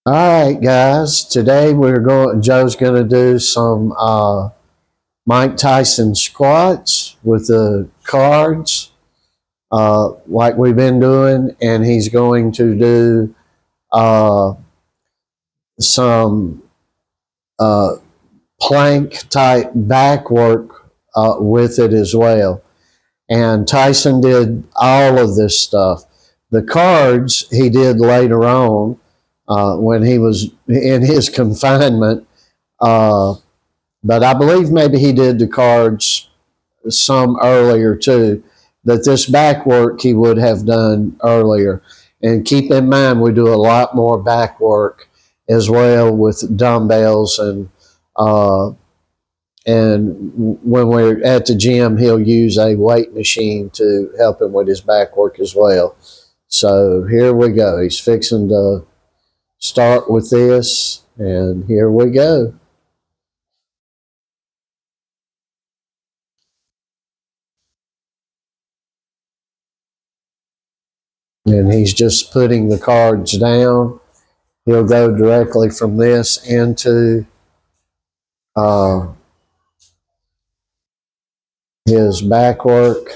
All right, guys. Today Joe's going to do some Mike Tyson squats with the cards, like we've been doing, and he's going to do uh, some uh, plank type back work with it as well. And Tyson did all of this stuff. The cards he did later on when he was in his confinement. But I believe maybe he did the cards some earlier too. But this back work he would have done earlier. And keep in mind, we do a lot more back work as well with dumbbells uh, and when we're at the gym, he'll use a weight machine to help him with his back work as well. So here we go. He's fixing to start with this, and here we go. And he's just putting the cards down. He'll go directly from this into uh, his back work.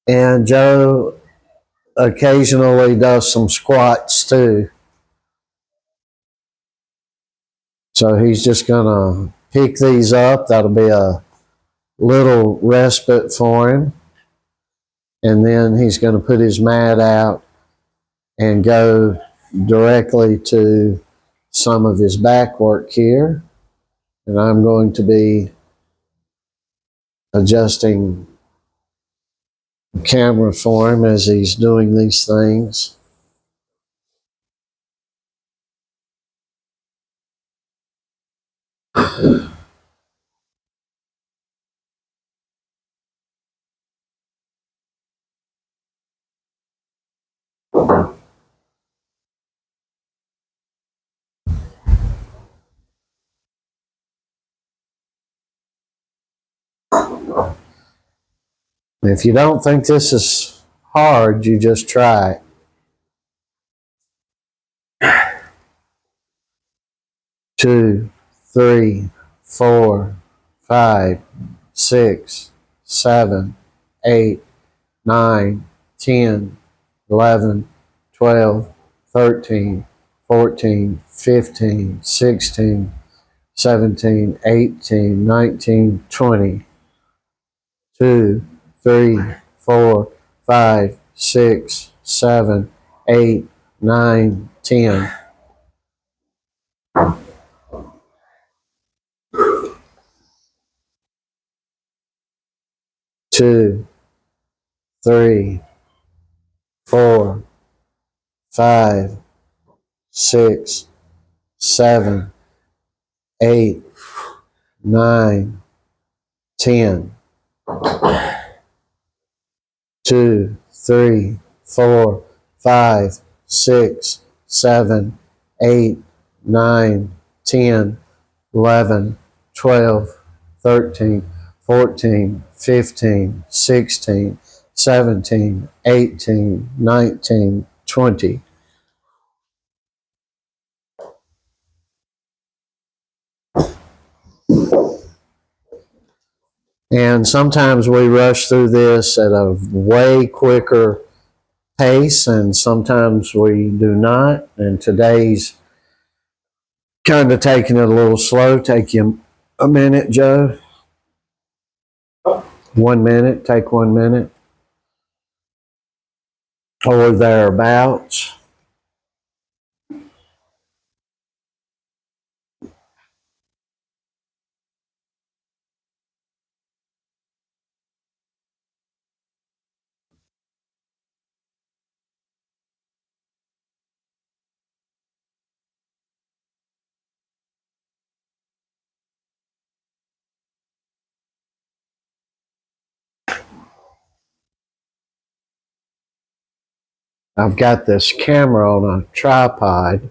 And Joe occasionally does some squats too. So he's just going to pick these up. That'll be a little respite for him. And then he's going to put his mat out and go directly to some of his back work here. And I'm going to be adjusting the camera for him as he's doing these things. If you don't think this is hard, you just try it. 2, 3, 4, 5, 6, 7, 8, 9, 10, 11, 12, 13, 14, 15, 16, 17, 18, 19, 20. 2, 3, 4, 5, 6, 7, 8, 9, 10. 2, 3, 4, 5, 6, 7, 8, 9, 10. 2, 3, 4, 5, 6, 7, 8, 9, 10, 11, 12, 13, 14, 15, 16, 17, 18, 19, 20. And sometimes we rush through this at a way quicker pace, and sometimes we do not. And today's kind of taking it a little slow. Take you a minute, Joe. 1 minute, take 1 minute or thereabouts. I've got this camera on a tripod,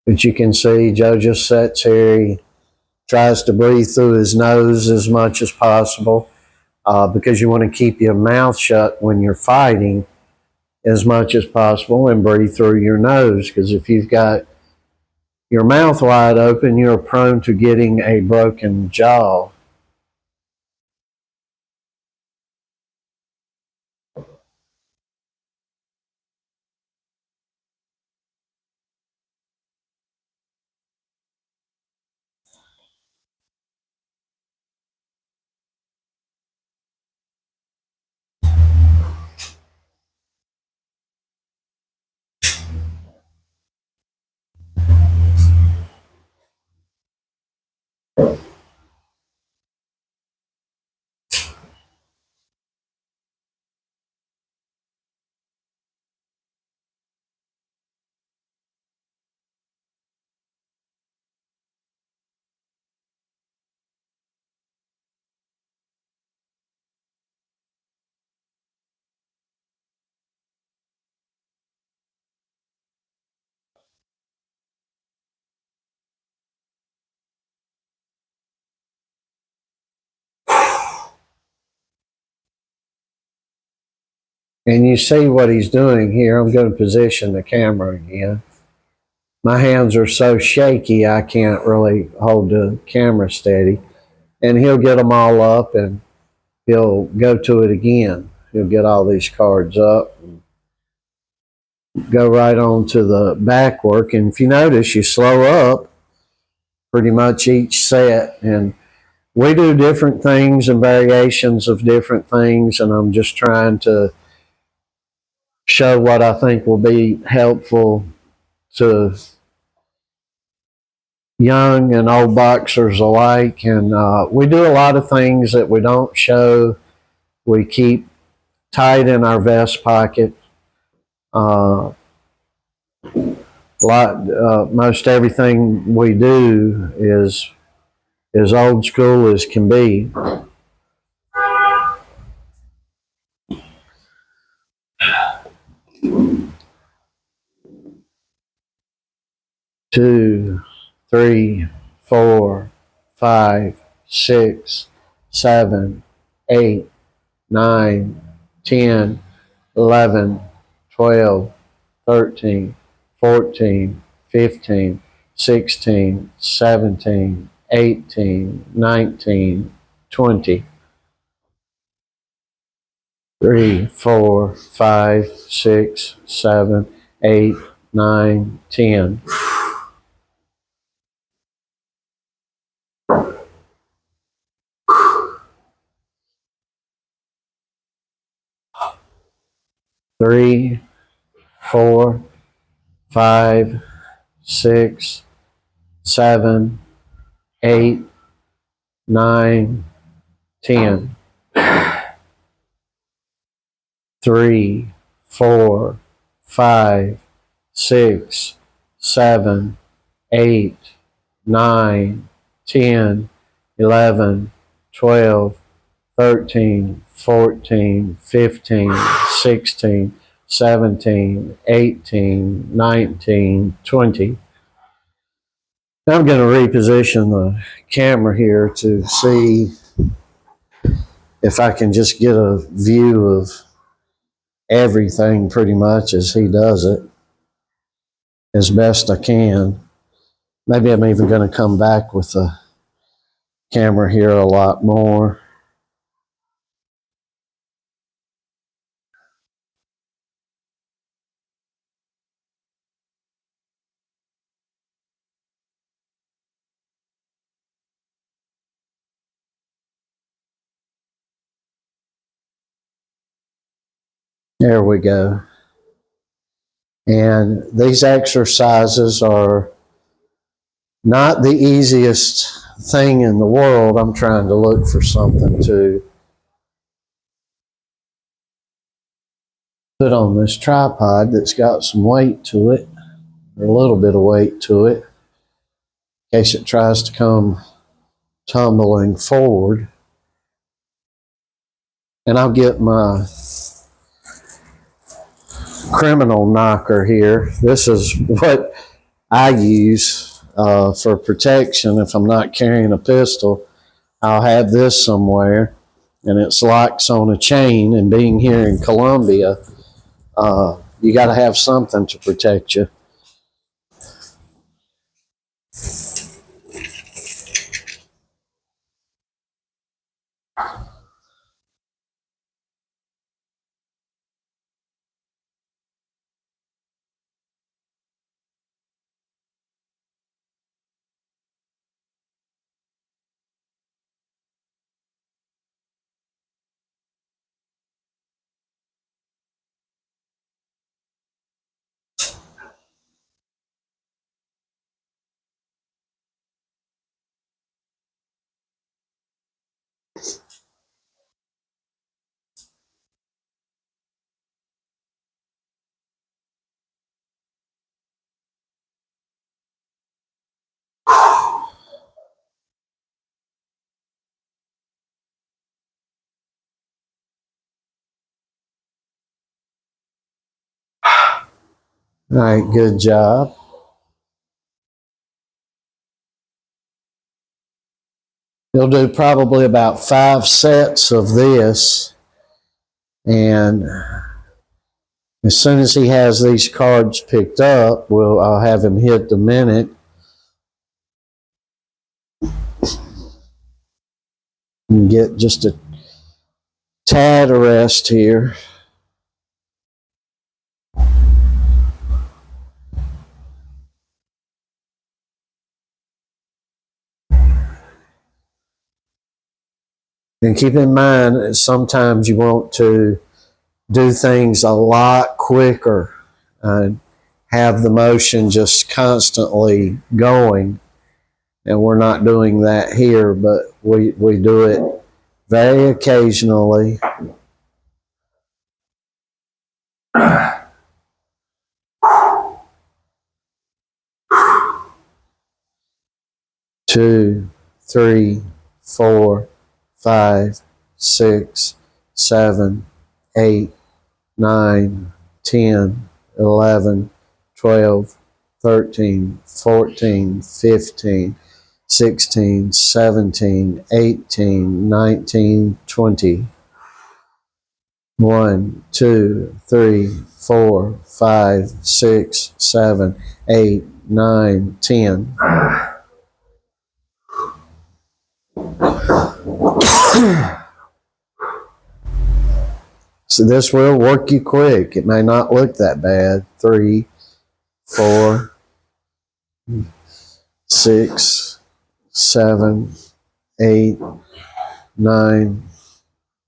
but you can see Joe just sits here. He tries to breathe through his nose as much as possible because you want to keep your mouth shut when you're fighting as much as possible and breathe through your nose, because if you've got your mouth wide open, you're prone to getting a broken jaw. And you see what he's doing here. I'm going to position the camera again. My hands are so shaky I can't really hold the camera steady. And he'll get them all up and he'll go to it again. He'll get all these cards up and go right on to the back work. And if you notice, you slow up pretty much each set. And we do different things and variations of different things. And I'm just trying to show what I think will be helpful to young and old boxers alike. And we do a lot of things that we don't show. We keep tight in our vest pocket. Most everything we do is as old school as can be. Two, three, four, five, six, seven, 8, 9, 10, 11, 12, 13, 14, 15, 16, 17, 18, 19, 20. 3, 4, 5, 6, 7, 8, 9, 10. Three, 4, 5, 6, 7, 8, 9, 10. 3, 4, 5, 6, 7, 8, 9, 10, 11, 12, 13, 14, 15, 16, 17, 18, 19, 20. Now I'm going to reposition the camera here to see if I can just get a view of everything pretty much as he does it as best I can. Maybe I'm even going to come back with the camera here a lot more. There we go. And these exercises are not the easiest thing in the world. I'm trying to look for something to put on this tripod that's got some weight to it, or a little bit of weight to it, in case it tries to come tumbling forward. And I'll get my criminal knocker here. This is what I use for protection. If I'm not carrying a pistol, I'll have this somewhere, and it's locks on a chain. And being here in Columbia, you got to have something to protect you. All right, good job. You'll do probably about 5 sets of this, and as soon as he has these cards picked up, I'll have him hit the minute. And get just a tad of rest here. And keep in mind that sometimes you want to do things a lot quicker and have the motion just constantly going. And we're not doing that here, but we do it very occasionally. Two, three, 4, 5, 6, 7, 8, 9, 10, 11, 12, 13, 14, 15, 16, 17, 18, 19, 20. 1, 2, 3, 4, 5, 6, 7, 8, 9, 10. So this will work you quick. It may not look that bad. 3, 4, 6, 7, 8, 9,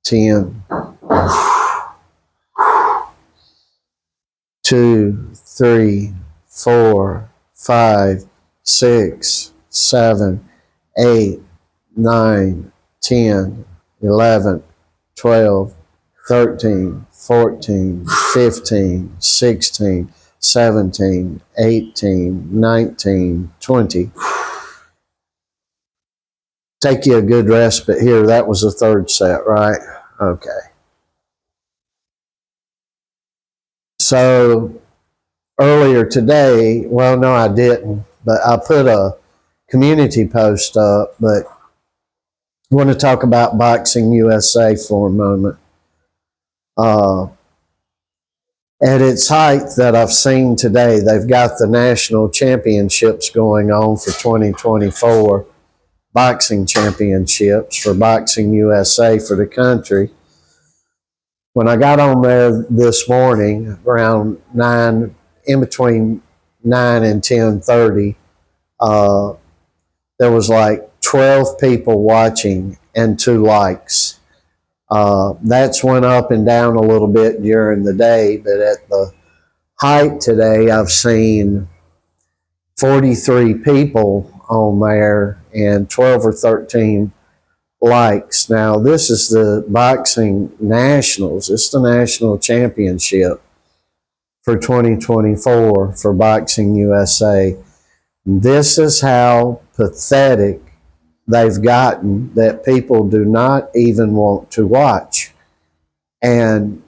10. 2, 3, 4, 5, 6, 7, 8, 9, 10, 11, 12, 13, 14, 15, 16, 17, 18, 19, 20. Take you a good respite here. That was the third set, right? Okay. So earlier today, well, no, I didn't, but I put a community post up, but I want to talk about Boxing USA for a moment. At its height that I've seen today, they've got the national championships going on for 2024, boxing championships for Boxing USA for the country. When I got on there this morning around 9, in between 9 and 10:30, there was like 12 people watching and 2 likes. That's went up and down a little bit during the day, but at the height today, I've seen 43 people on there and 12 or 13 likes. Now, this is the Boxing Nationals. It's the national championship for 2024 for Boxing USA. This is how pathetic they've gotten that people do not even want to watch. And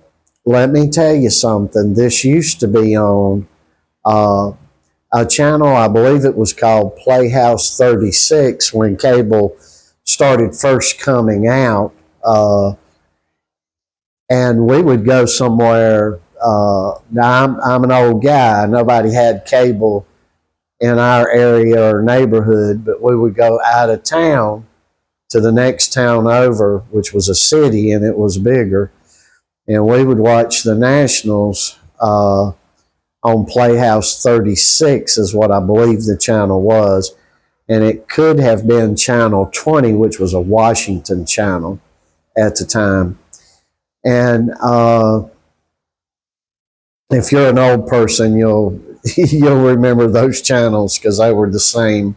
let me tell you something. This used to be on a channel, I believe it was called Playhouse 36 when cable started first coming out. And we would go somewhere. Now I'm an old guy. Nobody had cable in our area or neighborhood, but we would go out of town to the next town over, which was a city and it was bigger. And we would watch the Nationals on Playhouse 36 is what I believe the channel was. And it could have been Channel 20, which was a Washington channel at the time. And if you're an old person, you'll remember those channels because they were the same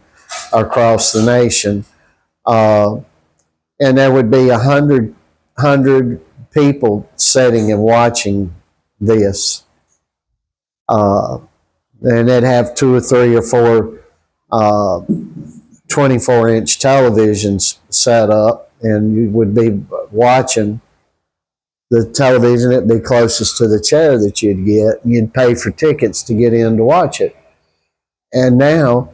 across the nation. And there would be 100 people sitting and watching this. And they'd have 2 or 3 or 4 24-inch televisions set up, and you would be watching the television. It'd be closest to the chair that you'd get. You'd pay for tickets to get in to watch it. And now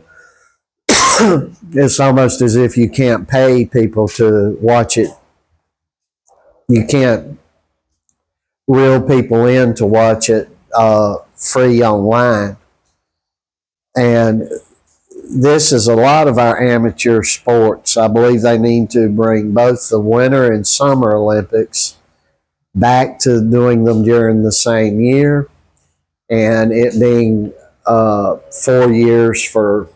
it's almost as if you can't pay people to watch it. You can't reel people in to watch it free online. And this is a lot of our amateur sports. I believe they need to bring both the Winter and Summer Olympics back to doing them during the same year, and it being 4 years for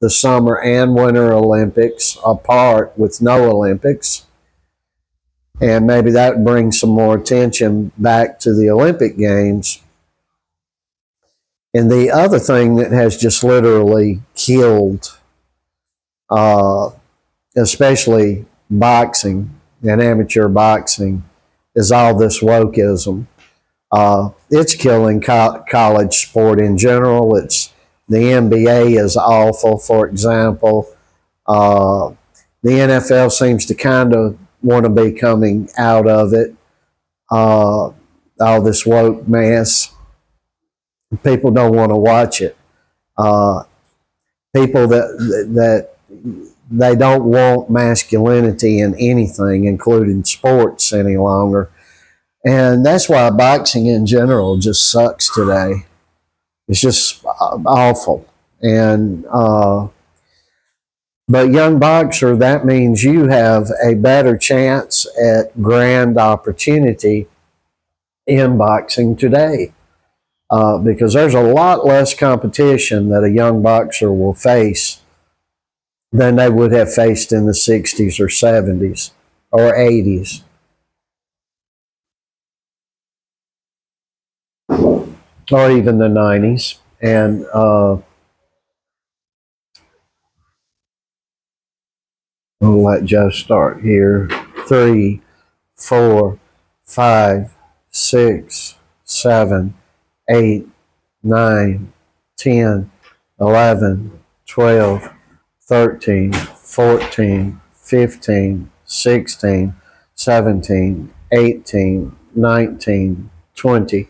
the Summer and Winter Olympics apart with no Olympics. And maybe that would bring some more attention back to the Olympic Games. And the other thing that has just literally killed, especially boxing and amateur boxing, is all this wokeism. It's killing college sport in general. The NBA is awful, for example. The NFL seems to kind of want to be coming out of it. All this woke mess. People don't want to watch it. People that they don't want masculinity in anything, including sports, any longer. And that's why boxing in general just sucks today. It's just awful. And but young boxer, that means you have a better chance at grand opportunity in boxing today. Because there's a lot less competition that a young boxer will face than they would have faced in the 60s or 70s or 80s. Or even the 90s. And we'll let Joe start here. 3, 4, 5, 6, 7, 8, 9, 10, 11, 12, 13, 14, 15, 16, 17, 18, 19, 20.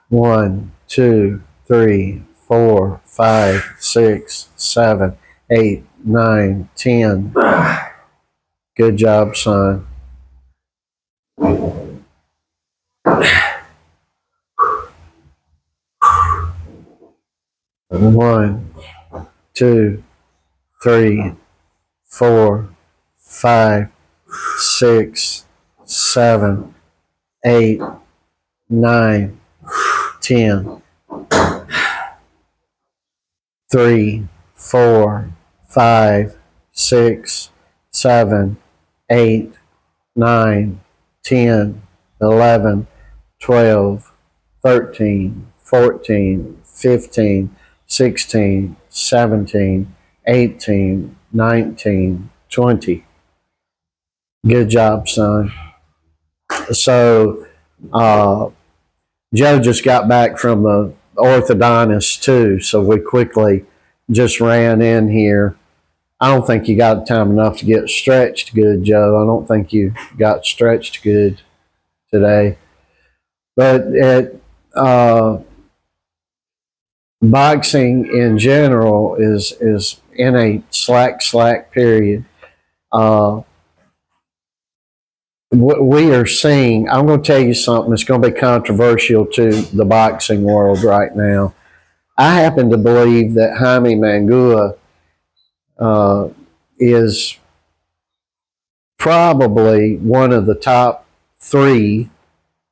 1, 2, 3, 4, 5, 6, 7, 8, 9, 10. Good job, son. 1, 2, 3, 4, 5, 6, 7, 8, 9, 10. 3, 4, 5, 6, 7, 8, 9, 10, 11, 12, 13, 14, 15, 16, 17, 18, 19, 20. Good job, son. So, Joe just got back from the orthodontist too, so we quickly just ran in here. I don't think you got time enough to get stretched good, Joe. I don't think you got stretched good. today. But boxing in general is in a slack period. We are seeing, I'm going to tell you something that's going to be controversial to the boxing world right now. I happen to believe that Jaime Mangua is probably one of the top three,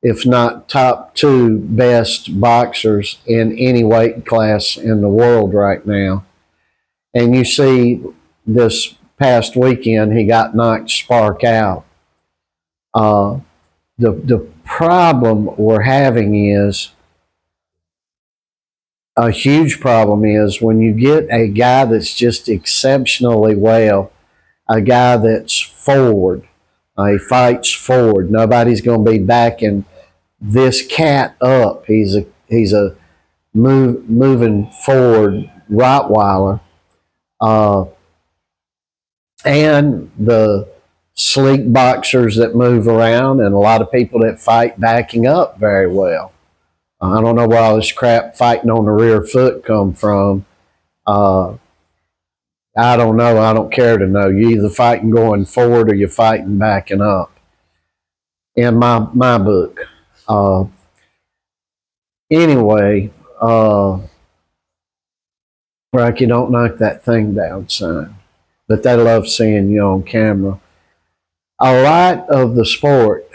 if not top two, best boxers in any weight class in the world right now. And you see, this past weekend, he got knocked spark out. The problem we're having is, a huge problem is when you get a guy that's just exceptionally well, a guy that's forward, he fights forward. Nobody's going to be backing this cat up. He's a moving forward Rottweiler, and the sleek boxers that move around, and a lot of people that fight backing up very well. I don't know where all this crap fighting on the rear foot come from. I don't know. I don't care to know. You either fighting going forward or you're fighting backing up. In my book. Anyway, Rocky, don't knock that thing down, son. But they love seeing you on camera. A lot of the sport.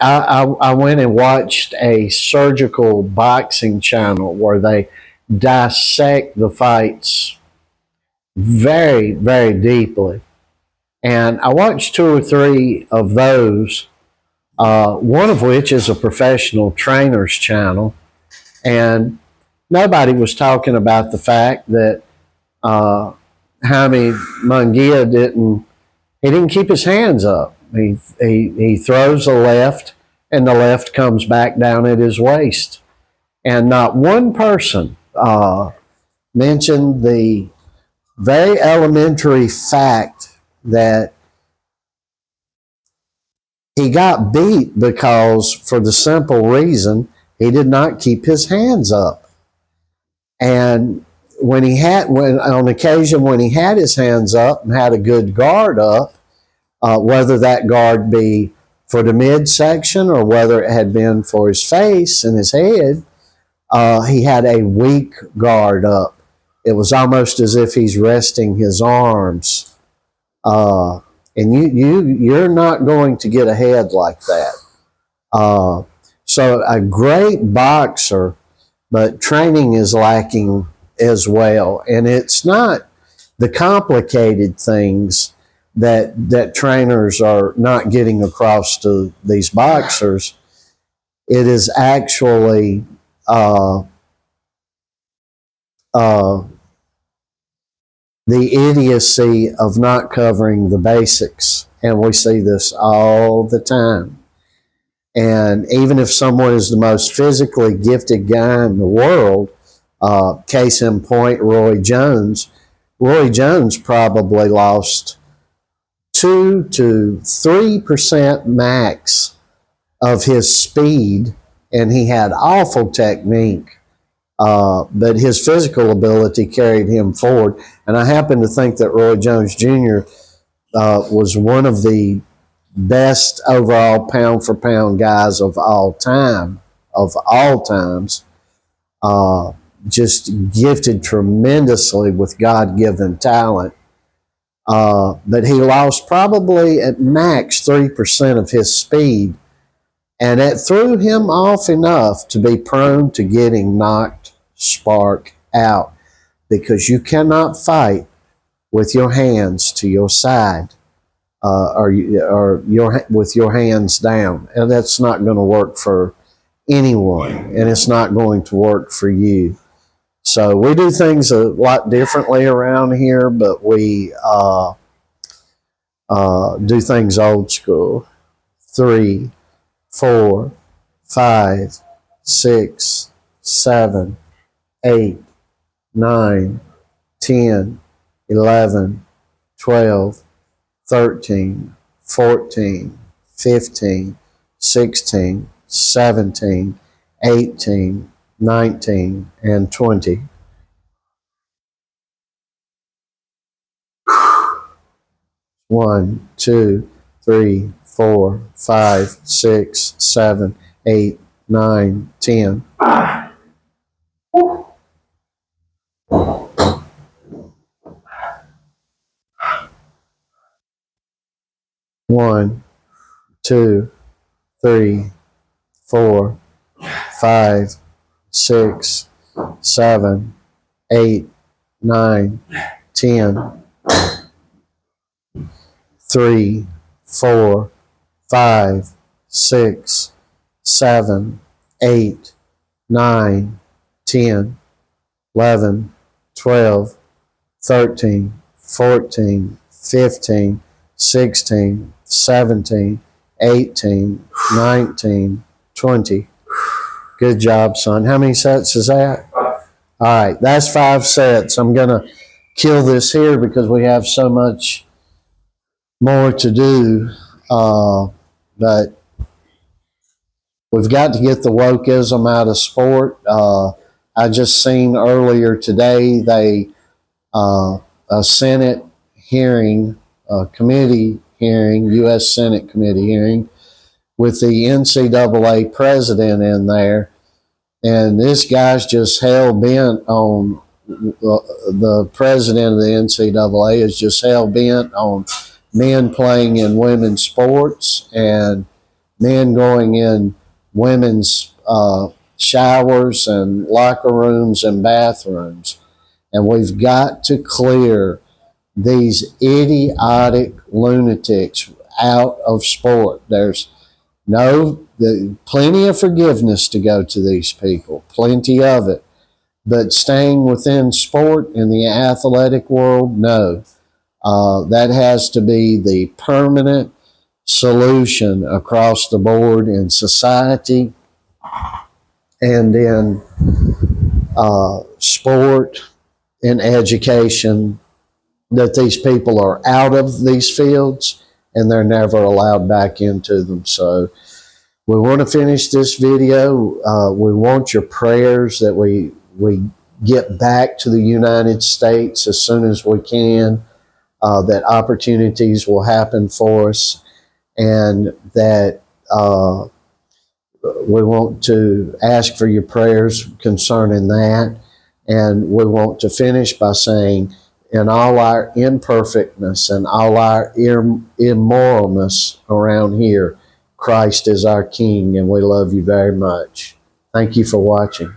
I went and watched a surgical boxing channel where they dissect the fights very, very deeply. And I watched two or three of those, one of which is a professional trainer's channel. And nobody was talking about the fact that Jaime Munguia didn't keep his hands up. He throws a left, and the left comes back down at his waist. And not one person mentioned the very elementary fact that he got beat because, for the simple reason, he did not keep his hands up. And when on occasion when he had his hands up and had a good guard up, whether that guard be for the midsection or whether it had been for his face and his head, he had a weak guard up. It was almost as if he's resting his arms. And you're not going to get ahead like that. So a great boxer, but training is lacking as well. And it's not the complicated things that trainers are not getting across to these boxers. It is actually the idiocy of not covering the basics. And we see this all the time. And even if someone is the most physically gifted guy in the world, case in point, Roy Jones probably lost 2 to 3% max of his speed, and he had awful technique. But his physical ability carried him forward. And I happen to think that Roy Jones Jr. Was one of the best overall pound for pound guys of all times. Just gifted tremendously with God-given talent. But he lost probably at max 3% of his speed. And it threw him off enough to be prone to getting knocked spark out, because you cannot fight with your hands to your side or with your hands down. And that's not going to work for anyone, and it's not going to work for you. So we do things a lot differently around here, but we do things old school. 3, 4, 5, 6, 7, 8, 9, 10, 11, 12, 13, 14, 15, 16, 17, 18, 19, and 20. One, two, three, 4, 5, 6, 7, 8, 9, 10. One, two, 3, 4, 5, 6, 7, 8, 9, 10. 3, 4, 5, 6, 7, 8, 9, 10, 11, 12, 13, 14, 15, 16, 17, 18, 19, 20. Good job, son. How many sets is that? All right, that's 5 sets. I'm going to kill this here because we have so much more to do. But we've got to get the wokeism out of sport. I just seen earlier today a Senate hearing, a committee hearing, U.S. Senate committee hearing with the NCAA president in there. And this guy's just hell bent on, the president of the NCAA is just hell bent on men playing in women's sports and men going in women's showers and locker rooms and bathrooms. And we've got to clear these idiotic lunatics out of sport. There's plenty of forgiveness to go to these people, plenty of it. But staying within sport in the athletic world, no. That has to be the permanent solution across the board in society and in sport and education, that these people are out of these fields and they're never allowed back into them. So we want to finish this video. We want your prayers that we get back to the United States as soon as we can, that opportunities will happen for us, and that we want to ask for your prayers concerning that. And we want to finish by saying, in all our imperfectness and all our immoralness around here, Christ is our King, and we love you very much. Thank you for watching.